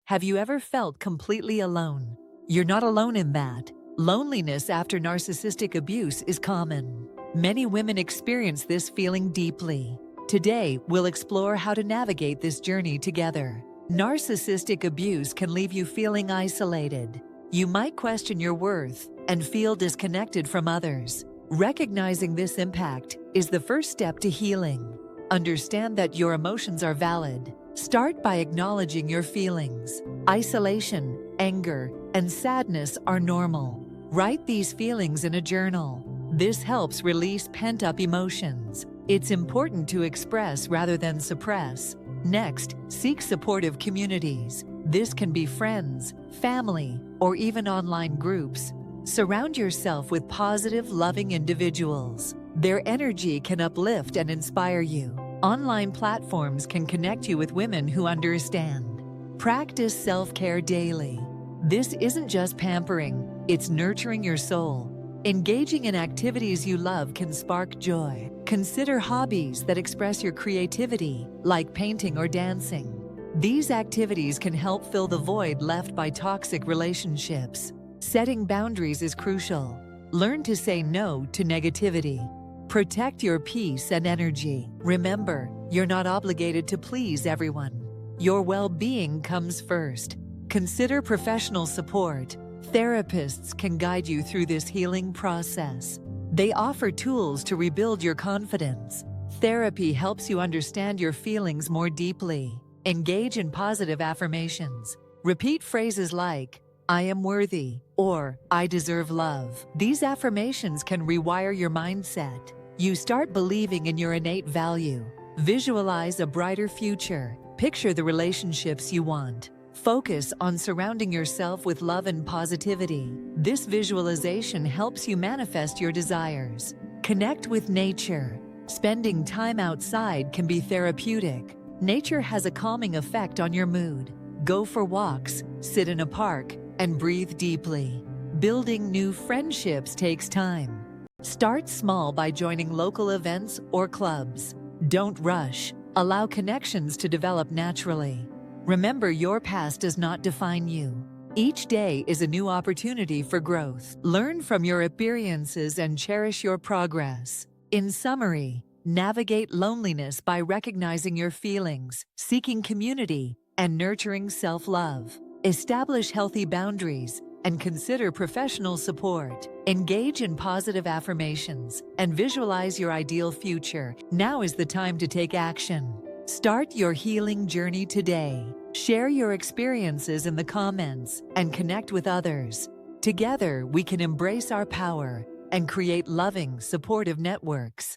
Have you ever felt completely alone? You're not alone in that. Loneliness after narcissistic abuse is common. Many women experience this feeling deeply. Today, we'll explore how to navigate this journey together. Narcissistic abuse can leave you feeling isolated. You might question your worth and feel disconnected from others. Recognizing this impact is the first step to healing. Understand that your emotions are valid. Start by acknowledging your feelings. Isolation, anger, and sadness are normal. Write these feelings in a journal. This helps release pent-up emotions. It's important to express rather than suppress. Next, seek supportive communities. This can be friends, family, or even online groups. Surround yourself with positive, loving individuals. Their energy can uplift and inspire you. Online platforms can connect you with women who understand. Practice self-care daily. This isn't just pampering, it's nurturing your soul. Engaging in activities you love can spark joy. Consider hobbies that express your creativity, like painting or dancing. These activities can help fill the void left by toxic relationships. Setting boundaries is crucial. Learn to say no to negativity. Protect your peace and energy. Remember, you're not obligated to please everyone. Your well-being comes first. Consider professional support. Therapists can guide you through this healing process. They offer tools to rebuild your confidence. Therapy helps you understand your feelings more deeply. Engage in positive affirmations. Repeat phrases like, "I am worthy," or "I deserve love." These affirmations can rewire your mindset. You start believing in your innate value. Visualize a brighter future. Picture the relationships you want. Focus on surrounding yourself with love and positivity. This visualization helps you manifest your desires. Connect with nature. Spending time outside can be therapeutic. Nature has a calming effect on your mood. Go for walks, sit in a park, and breathe deeply. Building new friendships takes time. Start small by joining local events or clubs. Don't rush. Allow connections to develop naturally. Remember, your past does not define you. Each day is a new opportunity for growth. Learn from your experiences and cherish your progress. In summary, navigate loneliness by recognizing your feelings, seeking community, and nurturing self-love. Establish healthy boundaries and consider professional support. Engage in positive affirmations and visualize your ideal future. Now is the time to take action. Start your healing journey today. Share your experiences in the comments and connect with others. Together, we can embrace our power and create loving, supportive networks.